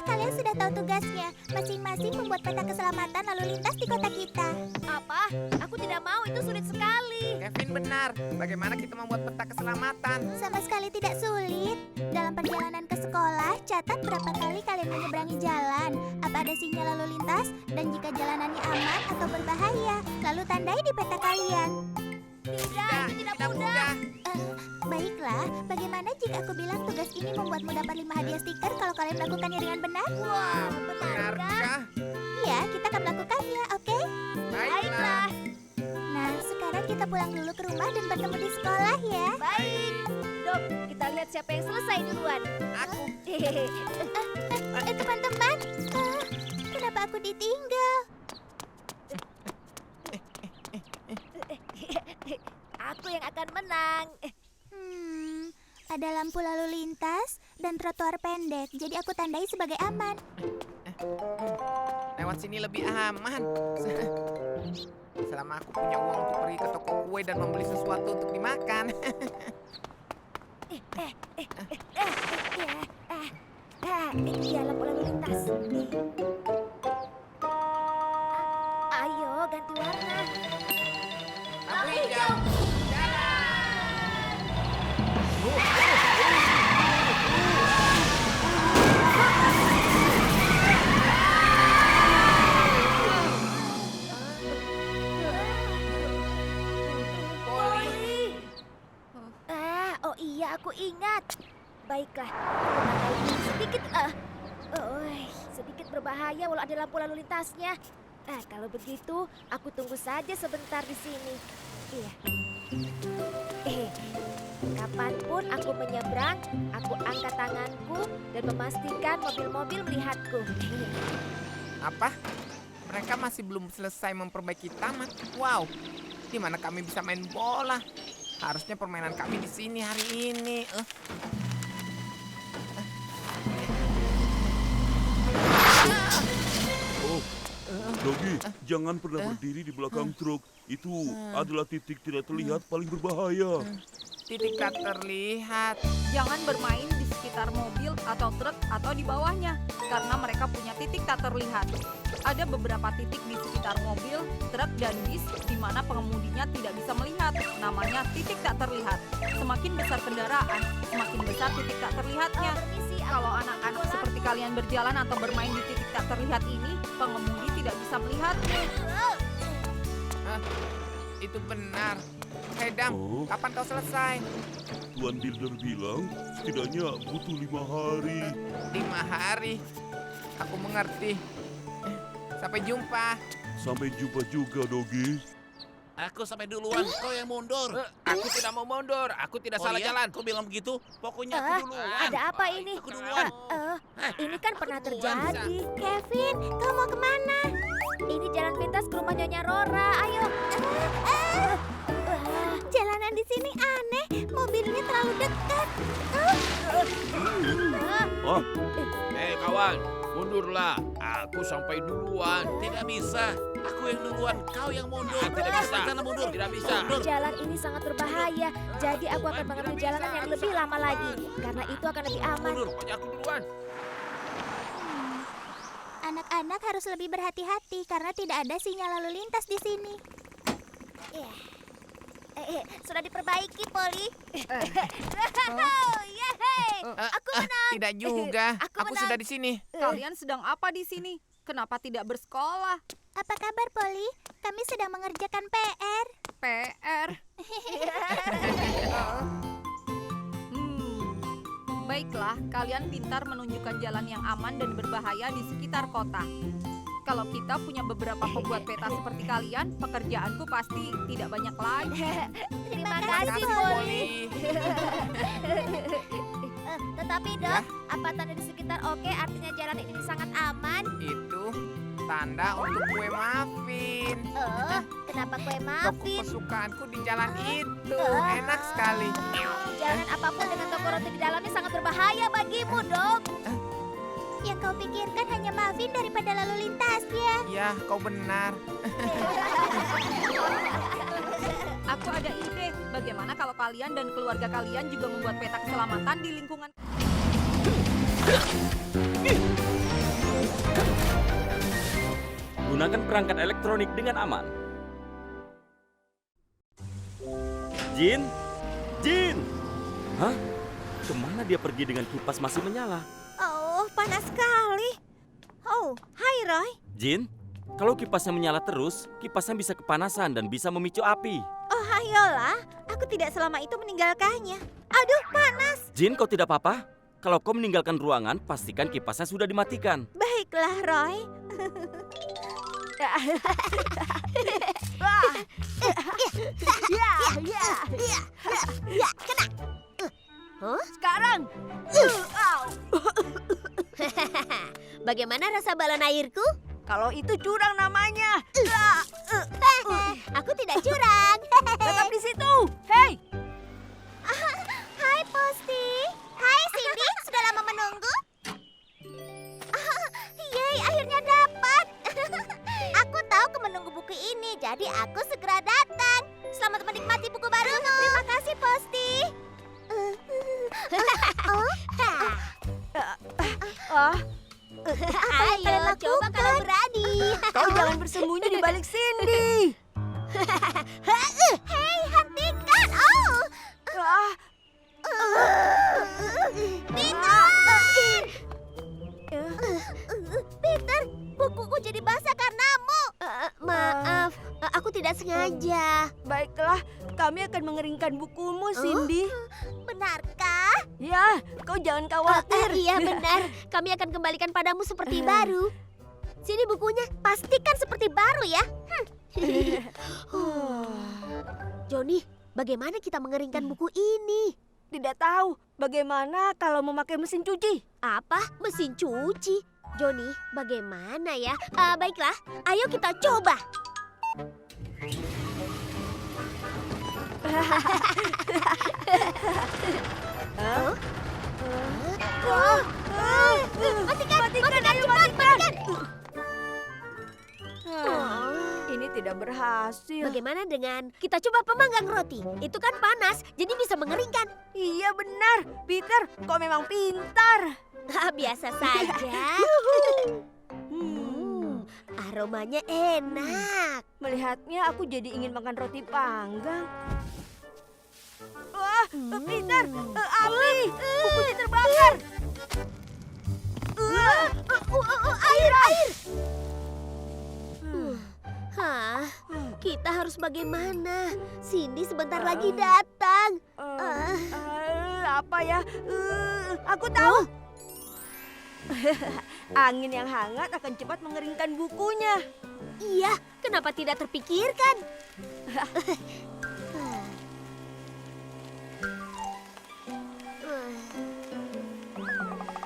kalian sudah tahu tugasnya. Masing-masing membuat peta keselamatan lalu lintas di kota kita. Apa? Aku tidak mau, itu sulit sekali. Kevin benar. Bagaimana kita membuat peta keselamatan? Sama sekali tidak sulit. Dalam perjalanan ke sekolah, catat berapa kali kalian menyeberangi jalan. Apa ada sinyal lalu lintas? Dan jika jalanannya aman atau berbahaya, lalu tandai di peta kalian. Tidak, itu tidak mudah. Baiklah, bagaimana jika aku bilang tugas ini membuatmu dapat 5 hadiah stiker kalau kalian melakukannya dengan benar? Wah, benarkah? Benarkah? Iya, kita akan melakukannya, oke? Baiklah. Nah, sekarang kita pulang dulu ke rumah dan bertemu di sekolah ya. Baik. Dok, kita lihat siapa yang selesai duluan. Aku. Teman-teman, kenapa aku ditinggal? Aku yang akan menang. Ada lampu lalu lintas dan trotoar pendek, jadi aku tandai sebagai aman. Lewat sini lebih aman. Selama aku punya uang untuk pergi ke toko kue dan membeli sesuatu untuk dimakan. Ini dia lampu lalu lintas. Ayo, ganti warna. Lampu hijau. Oh iya, aku ingat. Baiklah, sedikit, sedikit berbahaya walau ada lampu lalu lintasnya. Kalau begitu, aku tunggu saja sebentar di sini. Iya. Kapanpun aku menyeberang, aku angkat tanganku dan memastikan mobil-mobil melihatku. Apa? Mereka masih belum selesai memperbaiki taman. Wow, di mana kami bisa main bola? Harusnya permainan kami di sini hari ini. Dogi, jangan pernah berdiri di belakang truk. Itu adalah titik tidak terlihat paling berbahaya. Titik tak terlihat. Jangan bermain di sekitar mobil atau truk atau di bawahnya, karena mereka punya titik tak terlihat. Ada beberapa titik di sekitar mobil, truk, dan bis di mana pengemudinya tidak bisa melihat. Namanya titik tak terlihat. Semakin besar kendaraan, semakin besar titik tak terlihatnya. Permisi, Kalau anak-anak seperti kalian berjalan atau bermain di titik tak terlihat ini, pengemudi tidak bisa melihatnya. Itu benar. Hei Dam, Oh. kapan kau selesai? Tuan Builder bilang setidaknya butuh 5 hari. 5 hari. Aku mengerti. Sampai jumpa. Sampai jumpa juga, Dogi. Aku sampai duluan, kau yang mundur. Aku tidak mau mundur. Aku tidak salah iya? jalan. Kau bilang begitu? Pokoknya aku duluan. ada apa ini? Aku duluan. Ini kan pernah terjadi. Kevin, kau mau kemana? Ini jalan pintas ke rumah Nyonya Rora. Ayo. Jalanan di sini aneh, mobilnya terlalu dekat. Hei kawan, mundurlah. Aku sampai duluan. Tidak bisa. Aku yang duluan, kau yang mundur. Tidak bisa. Sana mundur. Tidak bisa. Jalan ini sangat berbahaya. Jadi aku akan mengambil jalanan yang lebih lama lagi. Karena itu akan lebih aman. Mundur, pokoknya aku duluan. Anak-anak harus lebih berhati-hati karena tidak ada sinyal lalu lintas di sini. Sudah diperbaiki, Polly. Aku menang. Tidak juga. Aku Aku menang. sudah di sini. Kalian sedang apa di sini? Kenapa tidak bersekolah? Apa kabar, Polly? Kami sedang mengerjakan PR. PR. Baiklah, kalian pintar menunjukkan jalan yang aman dan berbahaya di sekitar kota. Kalau kita punya beberapa pembuat peta seperti kalian, pekerjaanku pasti tidak banyak lagi. Terima Terima kasih, kasih, Polly. Polly. Tetapi, Dok, apa tanda di sekitar oke artinya jalan ini sangat aman? Itu tanda untuk kue muffin. Kenapa kue Toko muffin? kesukaanku di jalan itu. Enak sekali. Jalan apapun dengan toko roti di dalamnya sangat berbahaya bagimu, Dok. Yang kau pikirkan hanya muffin daripada lalu lintasnya. Ya, kau benar. Aku ada ide, bagaimana kalau kalian dan keluarga kalian juga membuat peta keselamatan di lingkungan Gunakan perangkat elektronik dengan aman. Jin? Jin! Hah? Kemana dia pergi dengan kipas masih menyala? Oh, panas sekali. Oh, hai Roy. Jin, kalau kipasnya menyala terus, kipasnya bisa kepanasan dan bisa memicu api. Oh, hayolah. Aku tidak selama itu meninggalkannya. Aduh, panas. Jin, kau tidak apa-apa? Kalau kau meninggalkan ruangan, pastikan kipasnya sudah dimatikan. Baiklah, Roy. Sekarang. Bagaimana rasa balon airku? Kalau itu curang namanya. Aku tidak curang. Tetap di situ. Hei, Hai Posti. Hai Cindy, sudah lama menunggu? Yeay, akhirnya dapat. Aku tahu kau menunggu buku ini, jadi aku segera datang. Selamat menikmati buku barumu. Terima kasih Posti. Ayo, coba kalau berani. kau jangan bersembunyi di balik Cindy. Hei, hentikan. Oh. Peter, bukuku jadi basah karenamu. Maaf, aku tidak sengaja. Baiklah, kami akan mengeringkan bukumu, Cindy. Benarkah? Ya, kau jangan khawatir. Iya benar, kami akan kembalikan padamu seperti baru. Sini bukunya, pastikan seperti baru ya. Joni, bagaimana kita mengeringkan buku ini? Tidak tahu, bagaimana kalau memakai mesin cuci? Apa? Mesin cuci? Joni, bagaimana ya? Baiklah, ayo kita coba. Matikan, cepat. Ini tidak berhasil. Bagaimana dengan kita coba pemanggang roti? Itu kan panas, jadi bisa mengeringkan. Iya benar, Peter, kau memang pintar. Biasa saja. Aromanya enak. Melihatnya aku jadi ingin makan roti panggang. Wah, Peter, api, bukunya terbakar. Air. Kita harus bagaimana? Cindy sebentar lagi datang. Apa ya? Aku tahu. Angin yang hangat akan cepat mengeringkan bukunya. Iya, kenapa tidak terpikirkan?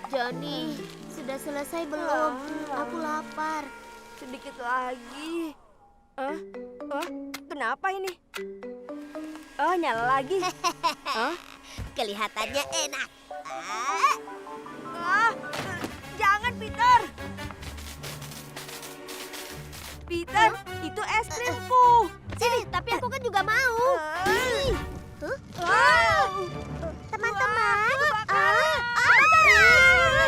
Johnny, sudah selesai belum? Aku lapar. Sedikit lagi. Kenapa ini? Nyala lagi. Kelihatannya enak. Jangan, Peter. Peter, itu es krimku. Tapi aku kan juga mau. Teman-teman.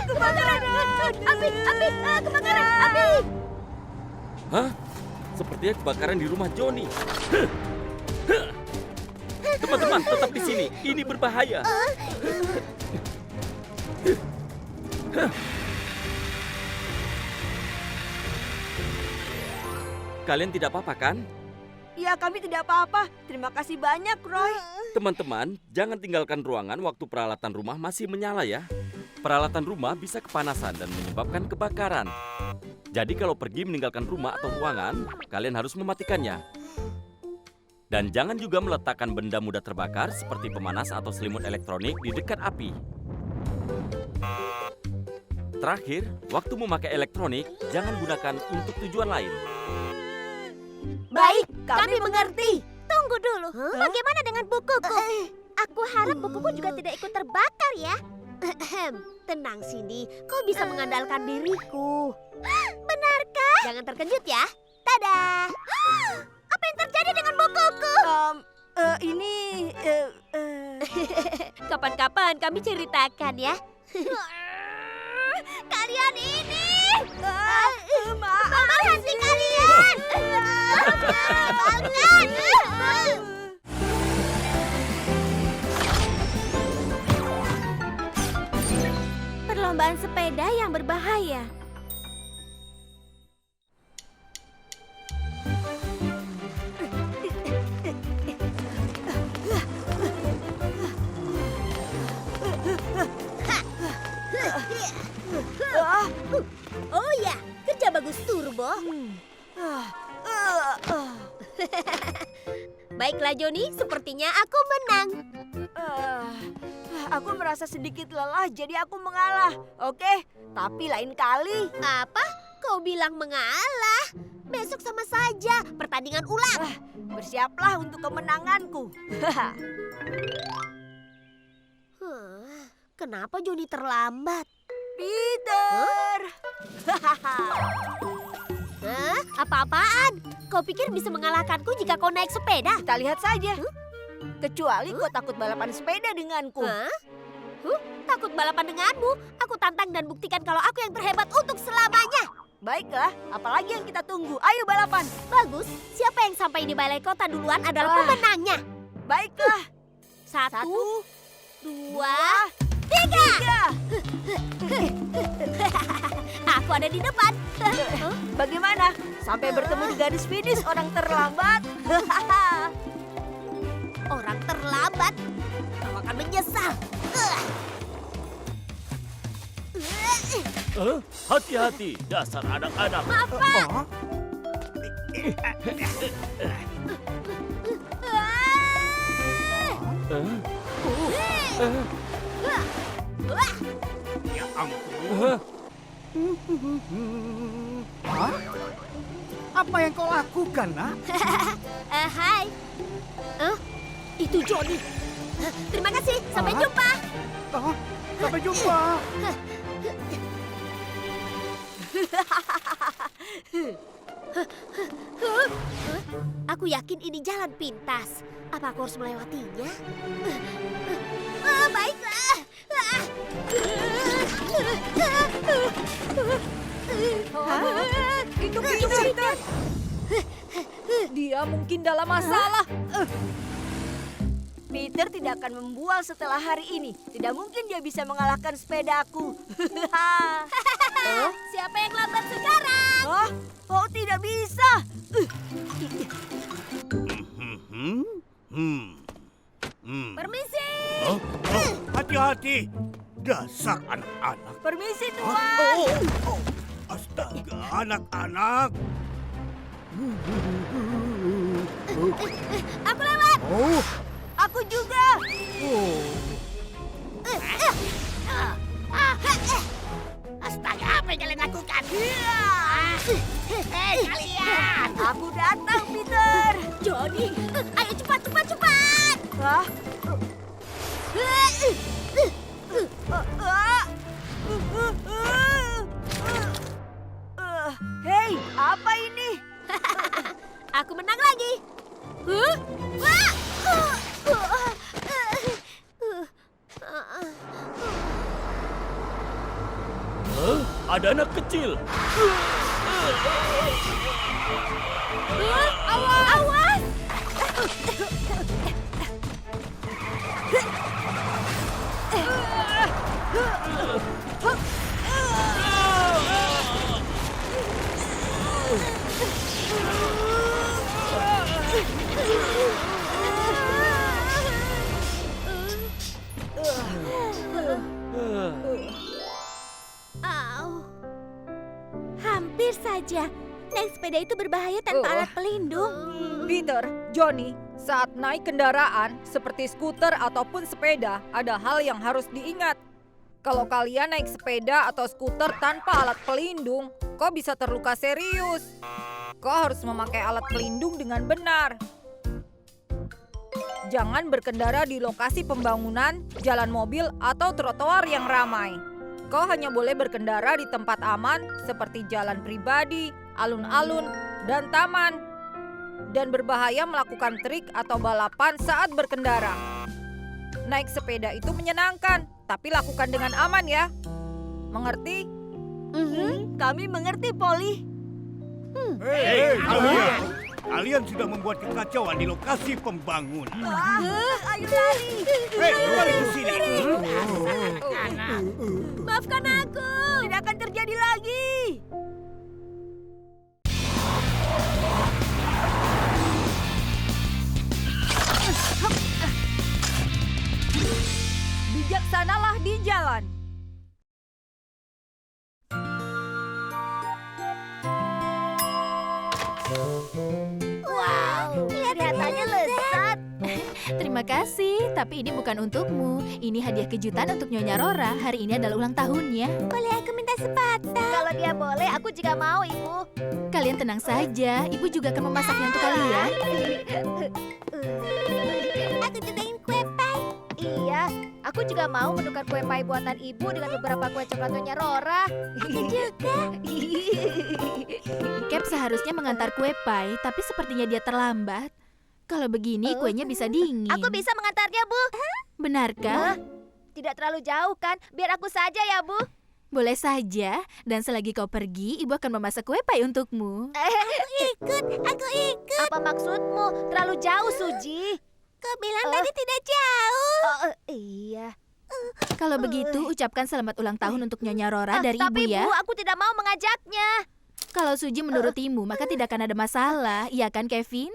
Kebakaran. Api. Hah? Sepertinya kebakaran di rumah Joni. Teman-teman, tetap di sini. Ini berbahaya. Kalian tidak apa-apa kan? Ya, kami tidak apa-apa. Terima kasih banyak, Roy. Teman-teman, jangan tinggalkan ruangan waktu peralatan rumah masih menyala ya. Peralatan rumah bisa kepanasan dan menyebabkan kebakaran. Jadi kalau pergi meninggalkan rumah atau ruangan, kalian harus mematikannya. Dan jangan juga meletakkan benda mudah terbakar seperti pemanas atau selimut elektronik di dekat api. Terakhir, waktu memakai elektronik, jangan gunakan untuk tujuan lain. Baik, kami mengerti. Tunggu dulu. Bagaimana dengan bukuku? Aku harap bukuku juga tidak ikut terbakar ya. Tenang Cindy, kau bisa mengandalkan diriku. Benarkah? Jangan terkejut ya. Tada! Apa yang terjadi dengan bukuku? Kapan-kapan kami ceritakan ya. Kalian ini! Pemerhati kalian! Perlombaan sepeda yang berbahaya. Oh ya, kerja bagus Turbo. Baiklah Joni, sepertinya aku menang. Aku merasa sedikit lelah, jadi aku mengalah. Oke, tapi lain kali. Apa? Kau bilang mengalah? Besok sama saja, pertandingan ulang. Bersiaplah untuk kemenanganku. Kenapa Joni terlambat? Peter! Apa-apaan? Kau pikir bisa mengalahkanku jika kau naik sepeda? Kita lihat saja. Kecuali kau takut balapan sepeda denganku. Takut balapan denganmu? Aku tantang dan buktikan kalau aku yang terhebat untuk selamanya. Baiklah, apalagi yang kita tunggu? Ayo balapan. Bagus, siapa yang sampai di balai kota duluan adalah pemenangnya. Baiklah. 1, 2, 3. Aku ada di depan. Bagaimana? Sampai bertemu di garis finish orang terlambat. Orang terlambat, kau akan menyesal. Hati-hati, dasar anak-anak. Maaf, Pak. Ya ampun. Apa yang kau lakukan, nak? Hai. Itu Joni. Terima kasih, sampai jumpa. Oh, sampai jumpa. Aku yakin ini jalan pintas. Apa aku harus melewatinya? Baiklah. Itu Peter. Dia mungkin dalam masalah. Peter tidak akan membual setelah hari ini. Tidak mungkin dia bisa mengalahkan sepedaku. Siapa yang lambat sekarang? Oh, tidak bisa. Permisi. Hati-hati. Dasar anak-anak. Permisi, Tuan. Astaga, anak-anak. Aku lewat. Aku juga. Astaga, apa yang kalian lakukan? Hei, kalian! Aku datang, Peter. Joni, ayo cepat, cepat, cepat! Hah? Hei, apa ini? Aku menang lagi. Wah! Ada anak kecil. Awas! Hampir saja. Naik sepeda itu berbahaya tanpa alat pelindung. Peter, Johnny, saat naik kendaraan seperti skuter ataupun sepeda, ada hal yang harus diingat. Kalau kalian naik sepeda atau skuter tanpa alat pelindung, kau bisa terluka serius. Kau harus memakai alat pelindung dengan benar. Jangan berkendara di lokasi pembangunan, jalan mobil, atau trotoar yang ramai. Kau hanya boleh berkendara di tempat aman seperti jalan pribadi, alun-alun, dan taman. Dan berbahaya melakukan trik atau balapan saat berkendara. Naik sepeda itu menyenangkan, tapi lakukan dengan aman ya. Mengerti? Kami mengerti, Polly. Hei, kalian. Kalian sudah membuat kekacauan di lokasi pembangunan. Ayo lari. Hei, kembali ke sini. Maafkan aku. Tidak akan terjadi lagi. Bijaksanalah di jalan. Wow, Kelihatannya lezat. Terima kasih, tapi ini bukan untukmu. Ini hadiah kejutan untuk Nyonya Rora. Hari ini adalah ulang tahunnya. boleh aku minta sepatah? Kalau dia boleh, aku juga mau, Ibu. Kalian tenang saja, Ibu juga akan memasaknya untuk kalian. Aku juga ingin kue pie. Iya, aku juga mau menukar kue pie buatan ibu dengan beberapa kue coklat Nyonya Rora. Cap seharusnya mengantar kue pie, tapi sepertinya dia terlambat. Kalau begini, kuenya bisa dingin. Aku bisa mengantarnya, Bu. Benarkah? Tidak terlalu jauh kan? Biar aku saja ya, Bu. Boleh saja, dan selagi kau pergi, Ibu akan memasak kue pie untukmu. Aku ikut. Apa maksudmu? Terlalu jauh, Suji. Kau bilang tadi tidak jauh. Iya. Kalau begitu, ucapkan selamat ulang tahun untuk Nyonya Rora dari Tapi Ibu ya. Bu, aku tidak mau mengajaknya. Kalau Suji menurutimu, maka tidak akan ada masalah. Iya kan, Kevin?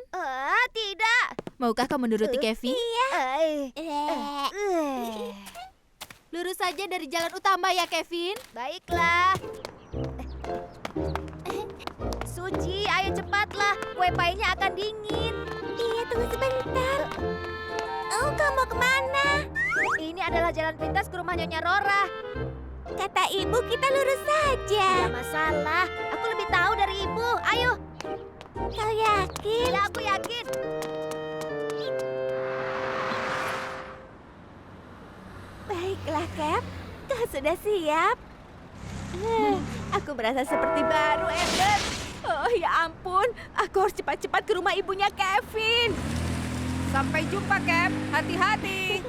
Tidak. Maukah kau menuruti Kevin? Lurus saja dari jalan utama ya, Kevin. Baiklah. Suji, ayo cepatlah. Kue pie-nya akan dingin. Iya, tunggu sebentar. Oh, kau mau kemana? Ini adalah jalan pintas ke rumah Nyonya Rora. Kata ibu kita lurus saja. Tidak masalah. Aku lebih tahu dari ibu. Ayo. Kau yakin? Ya, aku yakin. Baiklah, Cap. Kau sudah siap? Aku merasa seperti baru, Eden. Oh, ya ampun. Aku harus cepat-cepat ke rumah ibunya Kevin. Sampai jumpa, Cap. Hati-hati.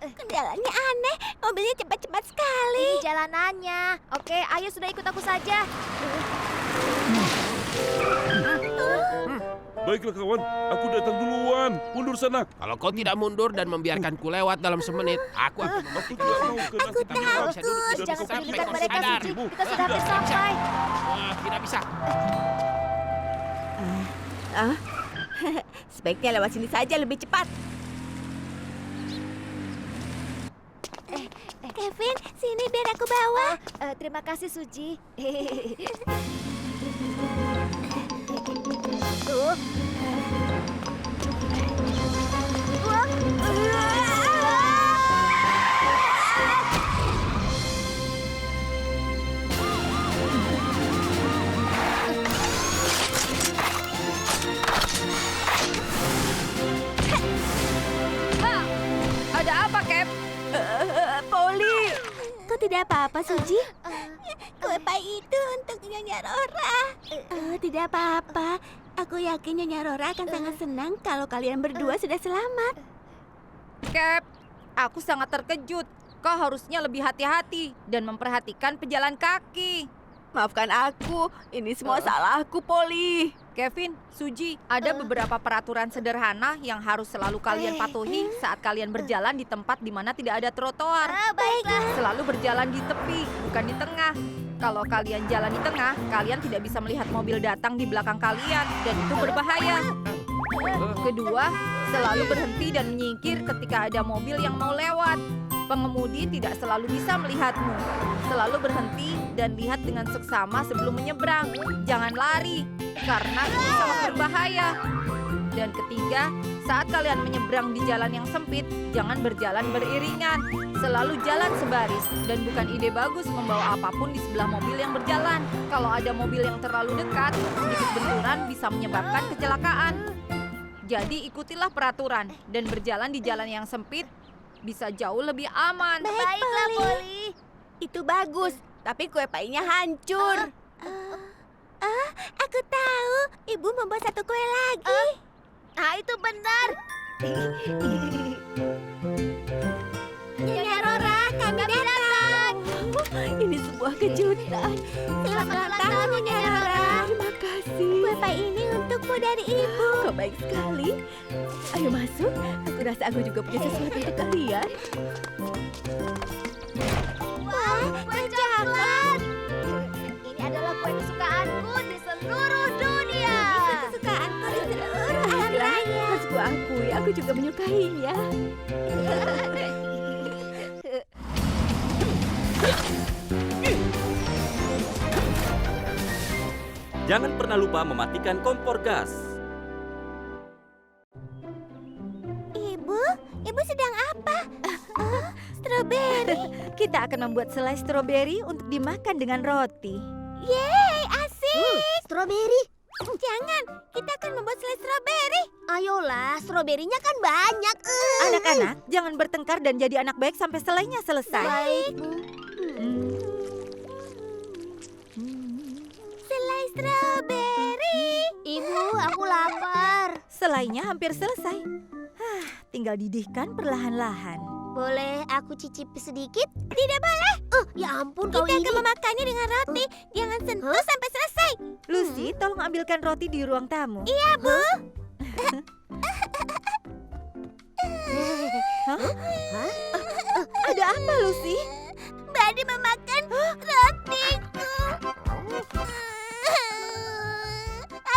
Kendalanya aneh. Mobilnya cepat-cepat sekali. Ini jalanannya. Oke, ayo sudah ikut aku saja. Baiklah kawan, aku datang duluan. Mundur sana. Kalau kau tidak mundur dan membiarkanku lewat dalam semenit, aku akan Aku tidak mau karena Kita tidak bisa duduk di Jangan sampai pedulikan kau mereka, sadar. Suji. Kita sudah hampir sampai. Tidak bisa. Sebaiknya lewat sini saja lebih cepat. Kevin, sini biar aku bawa. Terima kasih, Suji. Ada apa, Cap? Poli. Kau tidak apa-apa, Suji? Kue pie itu untuk Nyonya Rora. Tidak apa-apa. Aku yakin Nyonya Rora akan sangat senang kalau kalian berdua sudah selamat. Cap, aku sangat terkejut. Kau harusnya lebih hati-hati dan memperhatikan pejalan kaki. Maafkan aku, ini semua salahku, Poli. Kevin, Suji, ada beberapa peraturan sederhana yang harus selalu kalian patuhi saat kalian berjalan di tempat di mana tidak ada trotoar. Baiklah. Selalu berjalan di tepi, bukan di tengah. Kalau kalian jalan di tengah, kalian tidak bisa melihat mobil datang di belakang kalian, dan itu berbahaya. Kedua, selalu berhenti dan menyingkir ketika ada mobil yang mau lewat. Pengemudi tidak selalu bisa melihatmu. Selalu berhenti dan lihat dengan seksama sebelum menyeberang. Jangan lari, karena itu sangat berbahaya. Dan ketiga, saat kalian menyeberang di jalan yang sempit, jangan berjalan beriringan. Selalu jalan sebaris, dan bukan ide bagus membawa apapun di sebelah mobil yang berjalan. Kalau ada mobil yang terlalu dekat, sedikit benturan bisa menyebabkan kecelakaan. Jadi ikutilah peraturan dan berjalan di jalan yang sempit bisa jauh lebih aman. Baiklah, Poli. Itu bagus, tapi kue pie-nya hancur. Aku tahu. Ibu membuat satu kue lagi. Itu benar. Nyonya Rora, kami datang. Ini sebuah kejutan. Selamat ulang tahun ya, Rara. Terima kasih. Kue pie ini untukmu dari ibu. Kau baik sekali. Ayo masuk. Aku rasa aku juga punya sesuatu untuk kalian. Wah, kue coklat. Ini adalah kue kesukaanku di seluruh dunia. Ini kesukaanku di seluruh alam raya. Harus kuakui, aku juga menyukainya. Jangan pernah lupa mematikan kompor gas. Ibu sedang apa? Stroberi. Kita akan membuat selai stroberi untuk dimakan dengan roti. Yeay, asik. Stroberi? Jangan, kita akan membuat selai stroberi. Ayolah, stroberinya kan banyak. Anak-anak, jangan bertengkar dan jadi anak baik sampai selainya selesai. Baik. Selai stroberi. Ibu, aku lapar. Selainya hampir selesai. Tinggal didihkan perlahan-lahan. Boleh aku cicipi sedikit? Tidak boleh. Ya ampun, kau Kita ini. akan memakannya dengan roti. Jangan sentuh sampai selesai. Lucy, tolong ambilkan roti di ruang tamu. Iya, Bu. Ada apa, Lucy? Buddy memakan rotiku.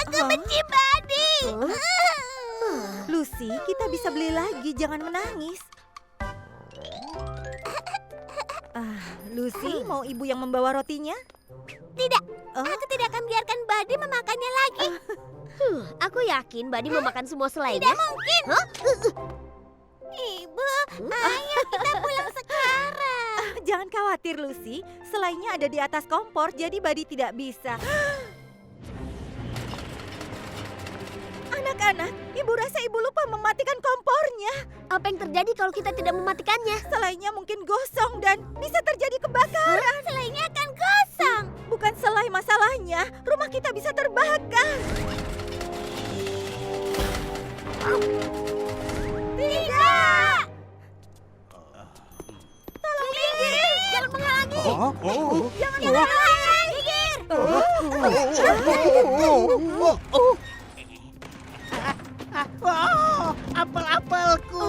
Aku benci Buddy. Lucy, kita bisa beli lagi, jangan menangis. Lucy, mau ibu yang membawa rotinya? Tidak, aku tidak akan biarkan Buddy memakannya lagi. Aku yakin Buddy memakan semua selainya. Tidak mungkin. Ibu, ayo kita pulang sekarang. Jangan khawatir, Lucy. Selainya ada di atas kompor, jadi Buddy tidak bisa. Anak-anak, ibu rasa ibu lupa mematikan kompornya. Apa yang terjadi kalau kita tidak mematikannya? Selainya mungkin gosong dan bisa terjadi kebakaran. Selainya akan gosong. Bukan selai masalahnya, rumah kita bisa terbakar. Tidak. Tolong, Minggir. Jangan menghalangi. Jangan menghalangi. Minggir. Apel-apelku.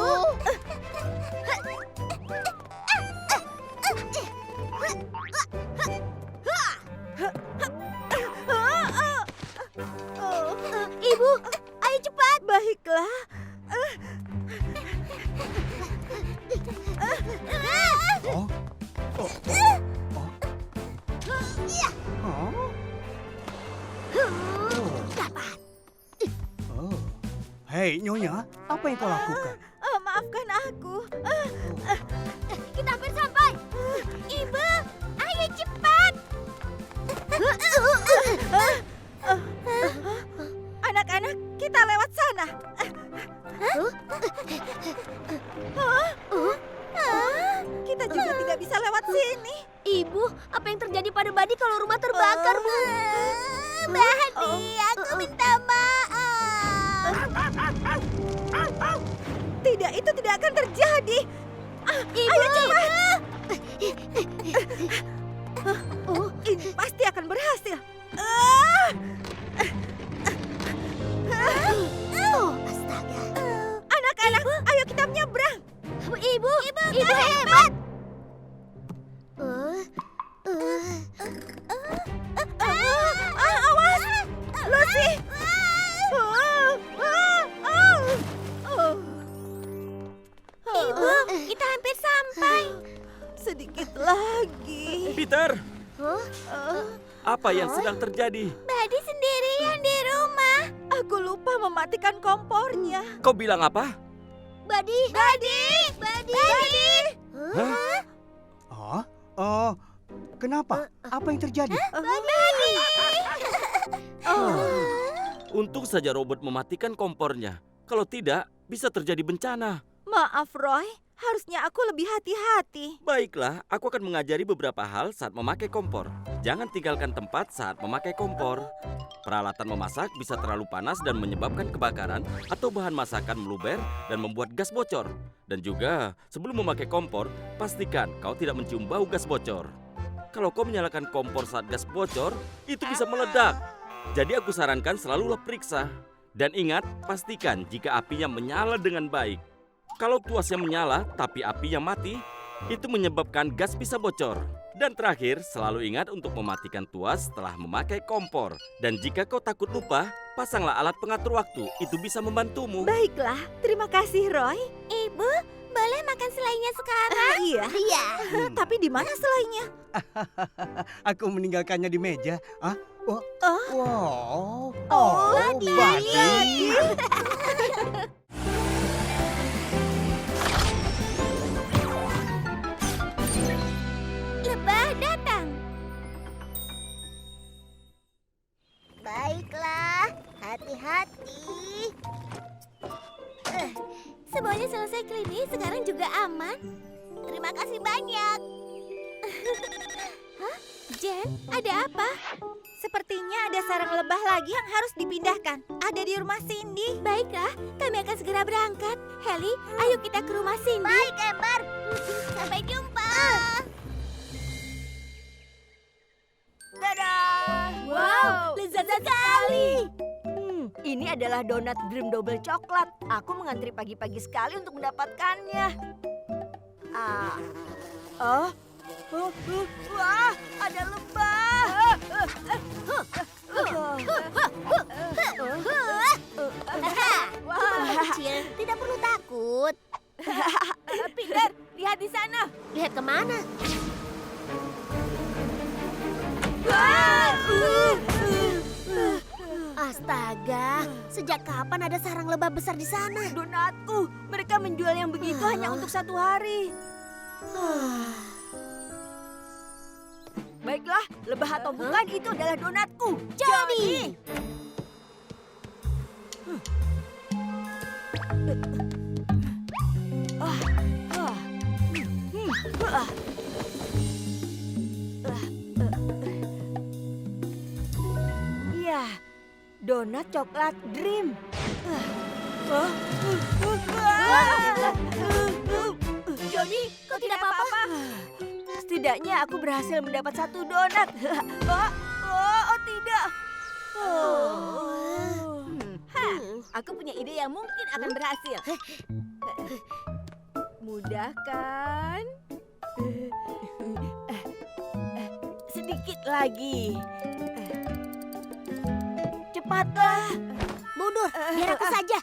Ibu, ayo cepat. Baiklah. Dapat. Hei, Nyonya, apa yang kau lakukan? Maafkan aku. Kita hampir sampai. Ibu, ayo cepat. Anak-anak, kita lewat sana. Kita juga tidak bisa lewat sini. Ibu, apa yang terjadi pada Buddy kalau rumah terbakar, Bu? Buddy, aku minta maaf. Tidak, itu tidak akan terjadi. Ibu, Ayo cepat. Ini pasti akan berhasil. Astaga. Anak-anak, ayo kita menyeberang. Ibu hebat. Awas, Lucy. Ibu, kita hampir sampai. Sedikit lagi. Peter, apa yang sedang terjadi? Buddy sendirian di rumah. Aku lupa mematikan kompornya. Kau bilang apa? Buddy. Hah? Kenapa? Apa yang terjadi? Untung saja robot mematikan kompornya. Kalau tidak, bisa terjadi bencana. Maaf, Roy. Harusnya aku lebih hati-hati. Baiklah, aku akan mengajari beberapa hal saat memakai kompor. Jangan tinggalkan tempat saat memakai kompor. Peralatan memasak bisa terlalu panas dan menyebabkan kebakaran, atau bahan masakan meluber dan membuat gas bocor. Dan juga, sebelum memakai kompor, pastikan kau tidak mencium bau gas bocor. Kalau kau menyalakan kompor saat gas bocor, itu bisa meledak. Jadi aku sarankan selalulah periksa. Dan ingat, pastikan jika apinya menyala dengan baik. Kalau tuasnya menyala tapi apinya mati, itu menyebabkan gas bisa bocor. Dan terakhir, selalu ingat untuk mematikan tuas setelah memakai kompor. Dan jika kau takut lupa, pasanglah alat pengatur waktu. Itu bisa membantumu. Baiklah, terima kasih Roy. Ibu, boleh makan selainya sekarang? Iya. Iya. Tapi di mana selainya? Aku meninggalkannya di meja. Ah? Oh. Wow. Buddy. Lebah datang. Baiklah, hati-hati. Semuanya selesai, Clini. Sekarang juga aman. Terima kasih banyak. Hah? Jen, ada apa? Sepertinya ada sarang lebah lagi yang harus dipindahkan. Ada di rumah Cindy. Baiklah, kami akan segera berangkat. Heli, ayo kita ke rumah Cindy. Baik, Ember. Sampai jumpa. Dadah! Wow, lezat sekali. Ini adalah donat Dream Double coklat. Aku mengantri pagi-pagi sekali untuk mendapatkannya. Wah, ada lebah. Cuma kecil, tidak perlu takut. Peter, lihat di sana. Lihat kemana? Astaga, sejak kapan ada sarang lebah besar di sana? Donatku, mereka menjual yang begitu hanya untuk 1 hari. Baiklah, lebah atau bukan itu adalah donatku. Jadi. Ya, donat coklat Dream. Jody, kau tidak apa-apa? Setidaknya aku berhasil mendapat 1 donat. Tidak. Aku punya ide yang mungkin akan berhasil. Mudah kan? Sedikit lagi. Cepatlah. Mundur, biar aku saja.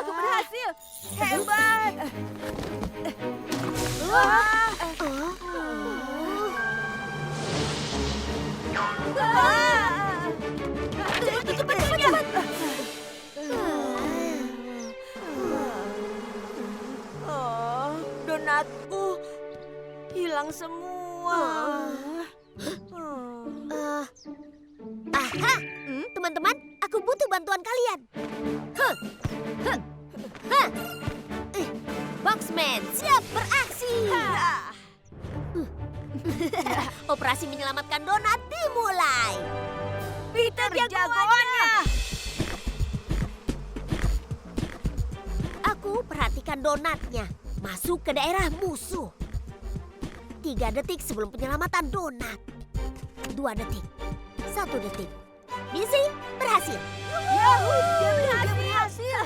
Aku berhasil. Hebat. Cepat. Donatku hilang semua. Aha, teman-teman, aku butuh bantuan kalian. Boxman, Siap beraksi. operasi menyelamatkan donat dimulai. Peter jagoannya. Aku perhatikan donatnya. Masuk ke daerah musuh. 3 detik sebelum penyelamatan donat. 2 detik. 1 detik. Misi berhasil. Dia berhasil.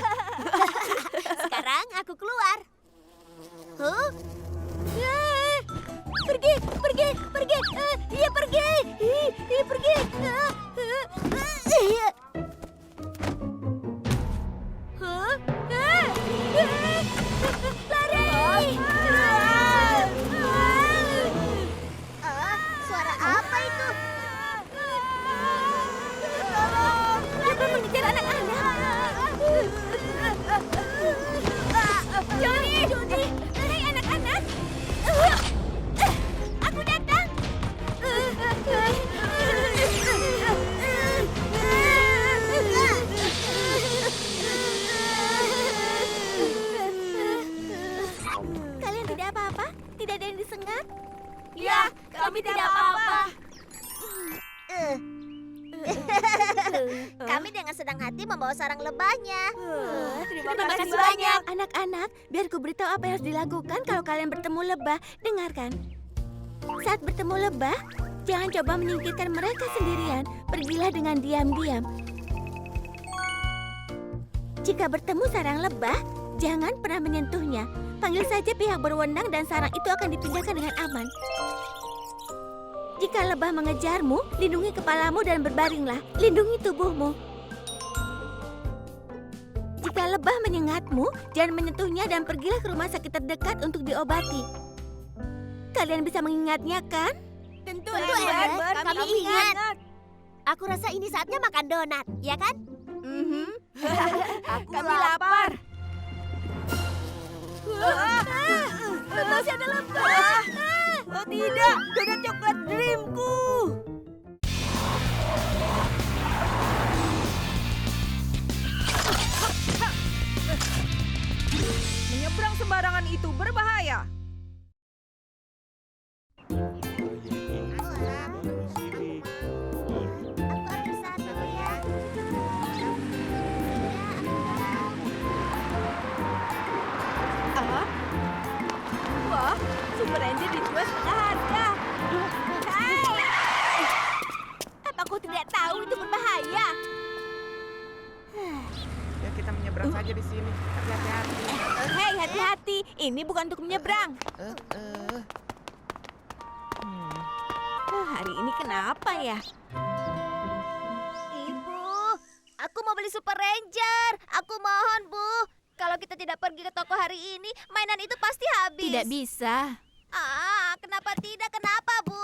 Sekarang aku keluar. Pergi. Dia pergi. Lari. Suara apa itu? Dia mengejar anak-anak. Jody, hai anak-anak. Aku datang. Kalian tidak apa-apa? Tidak ada yang disengat? Ya, kami tidak apa-apa. Kami dengan senang hati membawa sarang lebahnya. Terima kasih banyak. Anak-anak, biar ku beritahu apa yang harus dilakukan kalau kalian bertemu lebah. Dengarkan. Saat bertemu lebah, jangan coba menyingkirkan mereka sendirian. Pergilah dengan diam-diam. Jika bertemu sarang lebah, jangan pernah menyentuhnya. Panggil saja pihak berwenang dan sarang itu akan dipindahkan dengan aman. Jika lebah mengejarmu, lindungi kepalamu dan berbaringlah. Lindungi tubuhmu. Jika lebah menyengatmu, jangan menyentuhnya dan pergilah ke rumah sakit terdekat untuk diobati. Kalian bisa mengingatnya, kan? Tentu, Ember, kami ingat. Aku rasa ini saatnya makan donat, ya kan? Kami lapar. Masih ada lebah. Oh tidak, donat coklat dreamku. Menyeberang sembarangan itu berbahaya. Aku ambil satu ya. Wah, Super Ranger dijual setengah harga. Hai. Apa kau tidak tahu itu berbahaya? Ya kita menyeberang saja di sini. Tapi hati-hati. Hei, hati-hati. Ini bukan untuk menyeberang. Hari ini kenapa ya? Ibu, aku mau beli Super Ranger. Aku mohon, Bu. Kalau kita tidak pergi ke toko hari ini, mainan itu pasti habis. Tidak bisa. Kenapa tidak? Kenapa, Bu?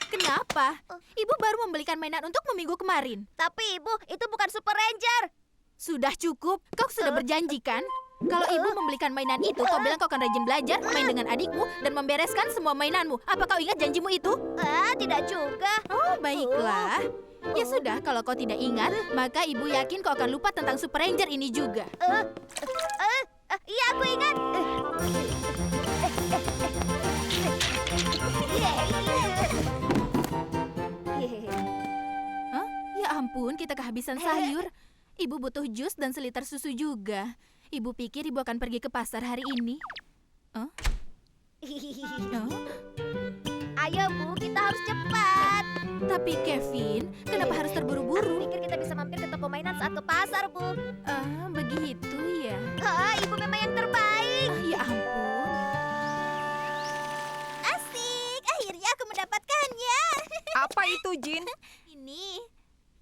Kenapa? Ibu baru membelikan mainan untukmu minggu kemarin. Tapi Ibu, itu bukan Super Ranger. Sudah cukup. Kau sudah berjanji kan? Kalau ibu membelikan mainan itu, kau bilang kau akan rajin belajar, main dengan adikmu, dan membereskan semua mainanmu. Apa kau ingat janjimu itu? Tidak juga. Oh, baiklah. Ya sudah, kalau kau tidak ingat, maka ibu yakin kau akan lupa tentang Super Ranger ini juga. Iya, aku ingat. Hah? Ya ampun, kita kehabisan sayur. Ibu butuh jus dan seliter susu juga. Ibu pikir ibu akan pergi ke pasar hari ini. Ayo, Bu, kita harus cepat. Tapi Kevin, kenapa harus terburu-buru? Pikir kita bisa mampir ke toko mainan saat ke pasar, Bu. Begitu ya. Ibu memang yang terbaik. Ya ampun. Asik, akhirnya aku mendapatkannya. Apa itu, Jin? Ini.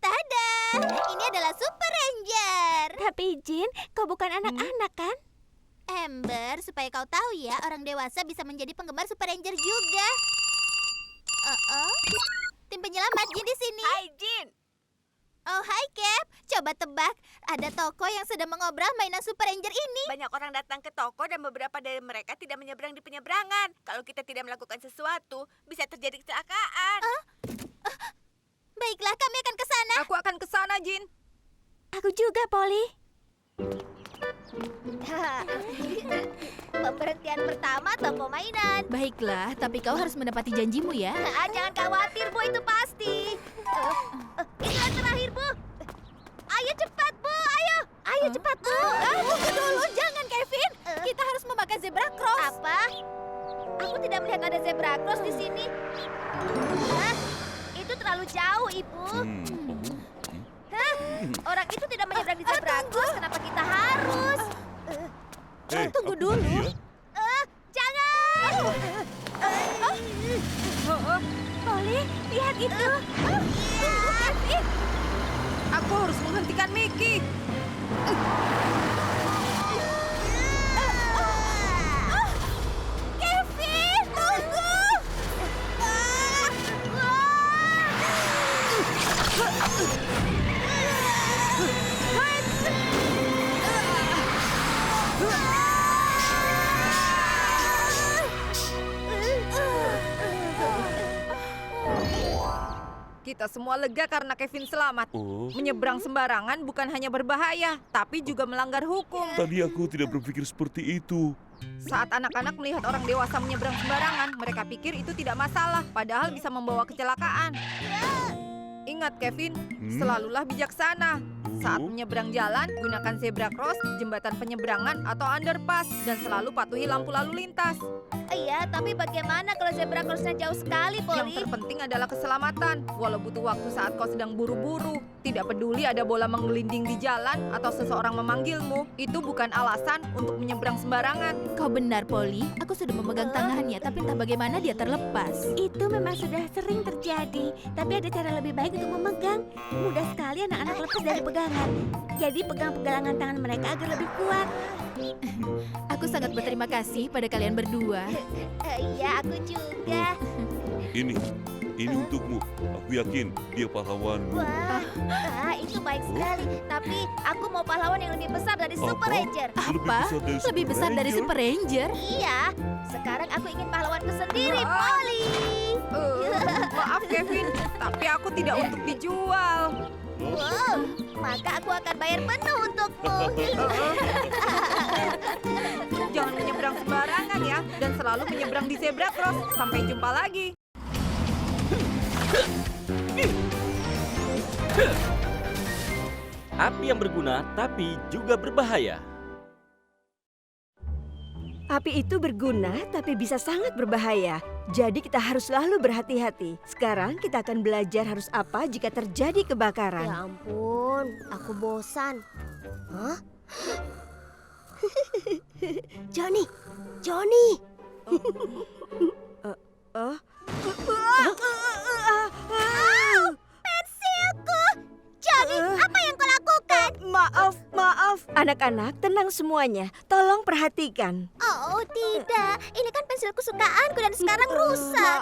Tada! Ini adalah Super Ranger. Tapi Jin, kau bukan anak-anak kan? Ember, supaya kau tahu ya, orang dewasa bisa menjadi penggemar Super Ranger juga. Tim penyelamat Jin di sini. Hai Jin. Oh, hai Cap. Coba tebak, ada toko yang sedang mengobrol mainan Super Ranger ini. Banyak orang datang ke toko dan beberapa dari mereka tidak menyeberang di penyeberangan. Kalau kita tidak melakukan sesuatu, bisa terjadi kecelakaan. Baiklah, kami akan ke sana. Aku akan ke sana, Jin. Aku juga, Polly. Pemberhentian pertama toko mainan. Baiklah, tapi kau harus mendapati janjimu ya. Jangan khawatir, Bu, itu pasti. Itu yang terakhir, Bu. Ayo cepat, Bu. Ayo cepat, Bu. Tunggu dulu, jangan Kevin. Kita harus memakan zebra cross. Apa? Aku tidak melihat ada zebra cross di sini. Hah? Itu terlalu jauh, Ibu. Hah? Orang itu tidak menyeberang di zebra cross. Kenapa kita harus? Tunggu dulu. Jangan! Polly, lihat itu. Tunggu, Kevin. Aku harus menghentikan Mickey. Kevin, tunggu. Kita semua lega karena Kevin selamat. Menyeberang sembarangan bukan hanya berbahaya, tapi juga melanggar hukum. Tadi aku tidak berpikir seperti itu. Saat anak-anak melihat orang dewasa menyeberang sembarangan, mereka pikir itu tidak masalah, padahal bisa membawa kecelakaan. Ingat Kevin, selalulah bijaksana. Saat menyeberang jalan, gunakan zebra cross, jembatan penyeberangan, atau underpass. Dan selalu patuhi lampu lalu lintas. Iya, tapi bagaimana kalau zebra crossnya jauh sekali, Poli? Yang terpenting adalah keselamatan. Walau butuh waktu saat kau sedang buru-buru. Tidak peduli ada bola menggelinding di jalan atau seseorang memanggilmu. Itu bukan alasan untuk menyeberang sembarangan. Kau benar, Polly. Aku sudah memegang tangannya, tapi entah bagaimana dia terlepas. Itu memang sudah sering terjadi, tapi ada cara lebih baik untuk memegang. Mudah sekali anak-anak lepas dari pegangan. Jadi pegang pegangan tangan mereka agar lebih kuat. Aku sangat berterima kasih pada kalian berdua. Iya, aku juga. Ini untukmu. Aku yakin dia pahlawanmu. Wah, itu baik sekali. Tapi aku mau pahlawan yang lebih besar dari Super Apa? Ranger. Apa? Lebih besar dari Super Ranger? Iya, sekarang aku ingin pahlawanku sendiri, Polly. Maaf Kevin, tapi aku tidak untuk dijual. Wow, maka aku akan bayar penuh untukmu. Jangan menyeberang sembarangan ya, dan selalu menyeberang di zebra cross. Sampai jumpa lagi. Api yang berguna tapi juga berbahaya. Api itu berguna tapi bisa sangat berbahaya. Jadi kita harus selalu berhati-hati. Sekarang kita akan belajar harus apa jika terjadi kebakaran. Ya ampun, aku bosan. Hah? Johnny. Pensilku! Johnny, apa yang kau lakukan? Maaf. Anak-anak, tenang semuanya. Tolong perhatikan. Oh tidak, ini kan pensil kesukaanku dan sekarang rusak.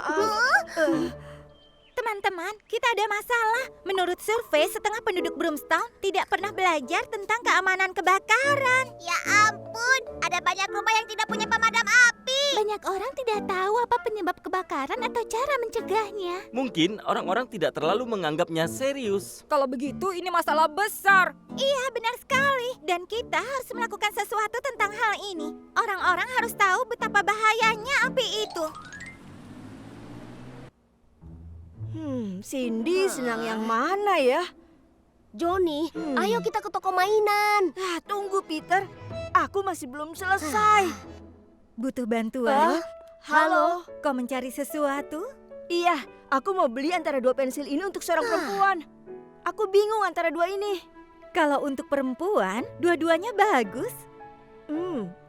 Teman-teman, kita ada masalah. Menurut survei, setengah penduduk Broomstown tidak pernah belajar tentang keamanan kebakaran. Ya ampun, ada banyak rumah yang tidak punya pemadam api. Banyak orang tidak tahu apa penyebab kebakaran atau cara mencegahnya. Mungkin orang-orang tidak terlalu menganggapnya serius. Kalau begitu, ini masalah besar. Iya, benar sekali. Dan kita harus melakukan sesuatu tentang hal ini. Orang-orang harus tahu betapa bahayanya api itu. Cindy senang yang mana ya? Johnny, ayo kita ke toko mainan. Tunggu Peter, aku masih belum selesai. Butuh bantuan? Halo? Kau mencari sesuatu? Iya, aku mau beli antara dua pensil ini untuk seorang perempuan. Aku bingung antara dua ini. Kalau untuk perempuan, dua-duanya bagus.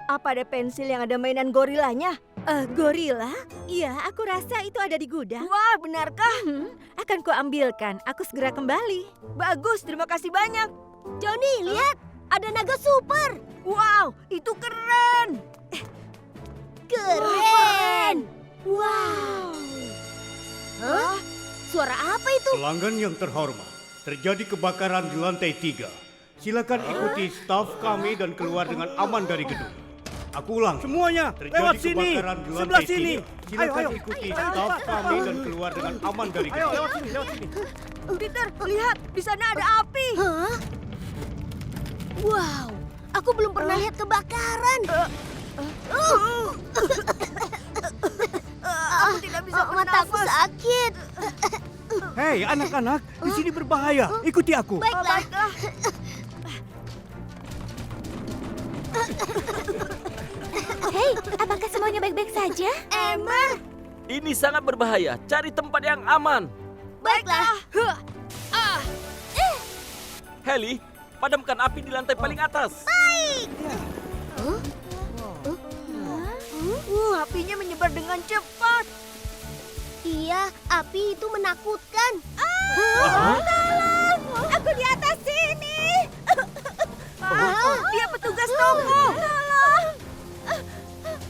Apa ada pensil yang ada mainan gorilanya? Gorila? Iya, aku rasa itu ada di gudang. Wah, benarkah? Akan kuambilkan. Aku segera kembali. Bagus, terima kasih banyak. Johnny, lihat, ada naga super. Wow, itu keren. Keren. Wow. Hah? Suara apa itu? Pelanggan yang terhormat, terjadi kebakaran di lantai 3. Silakan ikuti staf kami dan keluar dengan aman dari gedung. Aku ulang, semuanya lewat sini, sebelah sini. Silakan ikuti staf kami dan keluar dengan aman dari gedung. Lewat sini. Peter, lihat, di sana ada api. Hah? Wow, aku belum pernah lihat kebakaran. Aku tidak bisa Mataku bernafas. sakit. Hei anak-anak, di sini berbahaya. Ikuti aku. Baiklah. Hei, apakah semuanya baik-baik saja? Ember. Ini sangat berbahaya. Cari tempat yang aman. Baiklah. Heli, padamkan api di lantai paling atas. Apinya menyebar dengan cepat. Iya, api itu menakutkan. Tolong! Aku di atas sini! Dia petugas toko.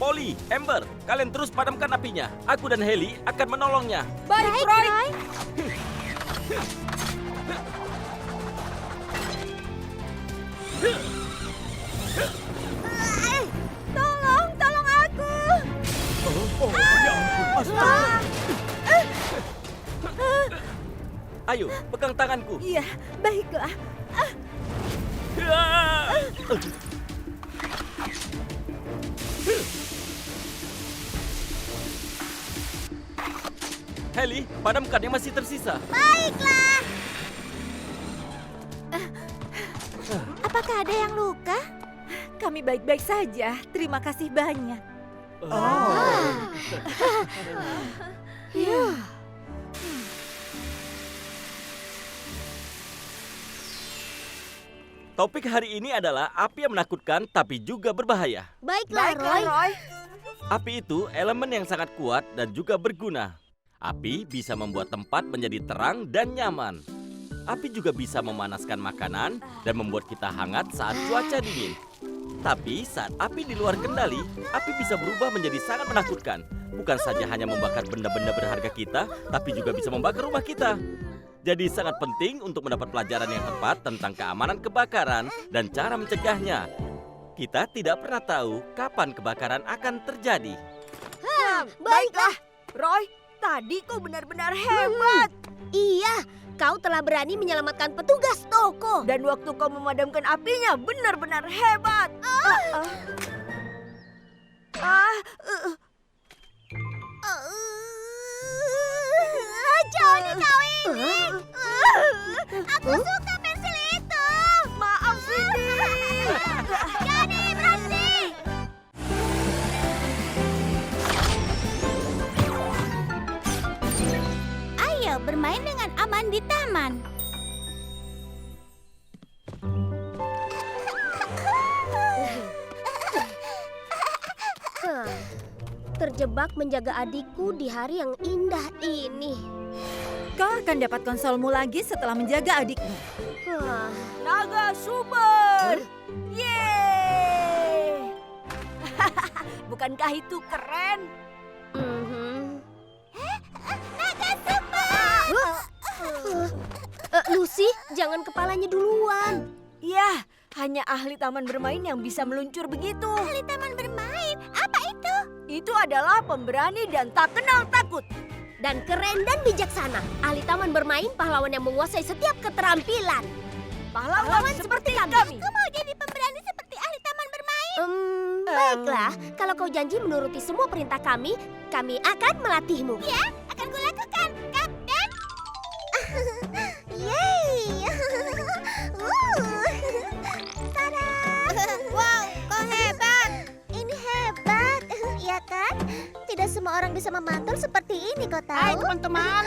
Polly, Amber, kalian terus padamkan apinya. Aku dan Heli akan menolongnya. Baik, Roy. Tolong aku! Ayo, pegang tanganku. Iya, baiklah. Heli, padamkan yang masih tersisa. Baiklah. Apakah ada yang luka? Kami baik-baik saja. Terima kasih banyak. Topik hari ini adalah api yang menakutkan tapi juga berbahaya. Baiklah, Roy. Api itu elemen yang sangat kuat dan juga berguna. Api bisa membuat tempat menjadi terang dan nyaman. Api juga bisa memanaskan makanan dan membuat kita hangat saat cuaca dingin. Tapi saat api di luar kendali, api bisa berubah menjadi sangat menakutkan. Bukan saja hanya membakar benda-benda berharga kita, tapi juga bisa membakar rumah kita. Jadi sangat penting untuk mendapat pelajaran yang tepat tentang keamanan kebakaran dan cara mencegahnya. Kita tidak pernah tahu kapan kebakaran akan terjadi. Baiklah, Roy. Tadi kau benar-benar hebat. Iya, kau telah berani menyelamatkan petugas toko. Dan waktu kau memadamkan apinya benar-benar hebat. Johnny, kau ini. Aku suka pensil itu. Maaf, Cindy. Johnny, berhenti. Ayo bermain dengan aman di taman. Terjebak menjaga adikku di hari yang indah ini. Kau akan dapat konsolmu lagi setelah menjaga adikmu. Naga Super! Yeay! Bukankah itu keren? Naga Super! Lucy, jangan kepalanya duluan. Ya, hanya ahli taman bermain yang bisa meluncur begitu. Ahli taman bermain, apa itu? Itu adalah pemberani dan tak kenal takut. Dan keren dan bijaksana. Ahli taman bermain pahlawan yang menguasai setiap keterampilan. Pahlawan seperti kami. Aku mau jadi pemberani seperti ahli taman bermain. Baiklah, kalau kau janji menuruti semua perintah kami akan melatihmu. Ya, akan kulakukan, Kapten. Yeay. Tada. Wow, kau hebat. Ini hebat, iya kan? Tidak semua orang bisa memantul seperti ini, kau tahu? Hai teman-teman.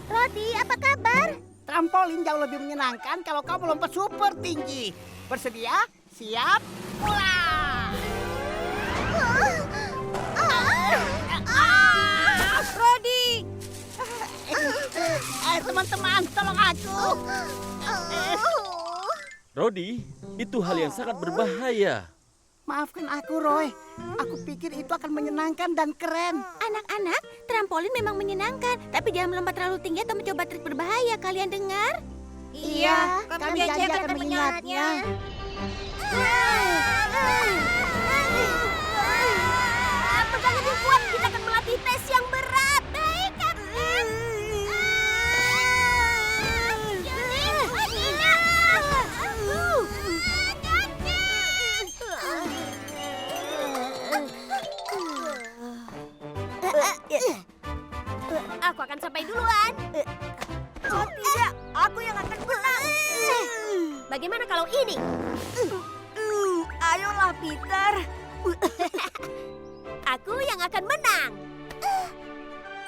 Rodi, apa kabar? Trampolin jauh lebih menyenangkan kalau kau melompat super tinggi. Bersedia? Siap? Mulai! Rodi! Teman-teman, tolong aku. Rodi, itu hal yang sangat berbahaya. Maafkan aku, Roy. Aku pikir itu akan menyenangkan dan keren. Anak-anak, trampolin memang menyenangkan, tapi jangan melompat terlalu tinggi atau mencoba trik berbahaya. Kalian dengar? Iya, kami janji akan mengingatnya. Pegang lebih kuat, kita akan melatih tes yang berat. Baik, Kapten. Aku akan sampai duluan. Oh tidak, aku yang akan menang. Bagaimana kalau ini? Ayolah, Peter. Aku yang akan menang.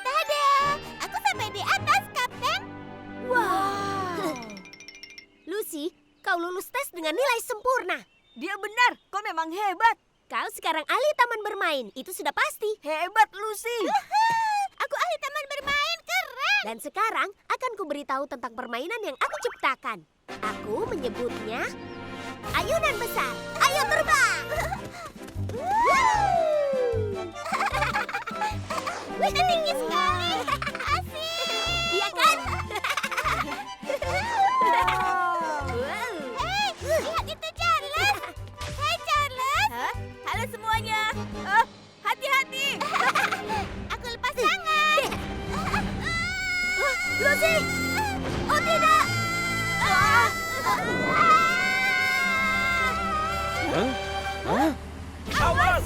Tada! Aku sampai di atas, Kapten. Wow. Lucy, kau lulus tes dengan nilai sempurna. Dia benar, kau memang hebat. Kau sekarang ahli taman bermain, itu sudah pasti. Hebat, Lucy. Aku ahli taman bermain, keren. Dan sekarang akan kuberitahu tentang permainan yang aku ciptakan. Aku menyebutnya ayunan besar. Ayo terbang. Bisa tinggi sekali. Asik. Iya kan? Hei, lihat itu Charles. Hei Charles. Halo semuanya. Hati-hati. Aku lepas tangan. Lucy! Oh tidak! Awas!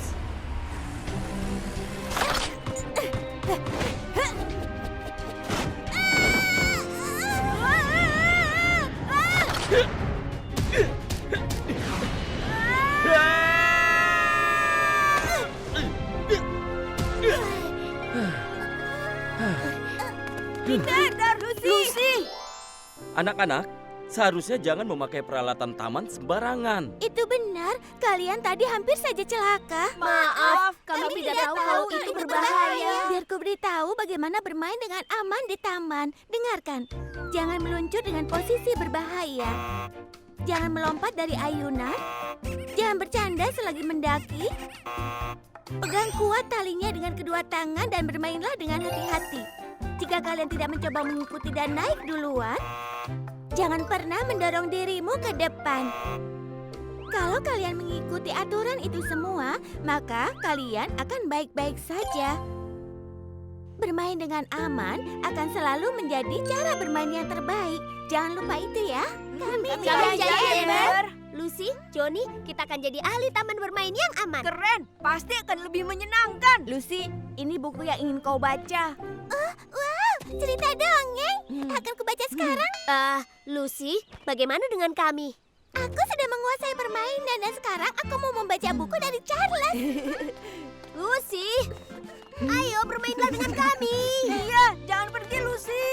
Lucy! Anak-anak, seharusnya jangan memakai peralatan taman sembarangan. Itu benar, kalian tadi hampir saja celaka. Maaf, kami tidak tahu kalau itu berbahaya. Biar ku beritahu bagaimana bermain dengan aman di taman. Dengarkan, jangan meluncur dengan posisi berbahaya. Jangan melompat dari ayunan. Jangan bercanda selagi mendaki. Pegang kuat talinya dengan kedua tangan dan bermainlah dengan hati-hati. Jika kalian tidak mencoba mengikuti dan naik duluan, jangan pernah mendorong dirimu ke depan. Kalau kalian mengikuti aturan itu semua, maka kalian akan baik-baik saja. Bermain dengan aman akan selalu menjadi cara bermain yang terbaik. Jangan lupa itu ya. Kami jangan Ember. Lucy, Johnny, kita akan jadi ahli taman bermain yang aman. Keren, pasti akan lebih menyenangkan. Lucy, ini buku yang ingin kau baca. Wow, cerita dongeng. Akan kubaca sekarang. Lucy, bagaimana dengan kami? Aku sudah menguasai permainan dan sekarang aku mau membaca buku dari Charles. Lucy, ayo bermainlah dengan kami. Iya, jangan pergi Lucy.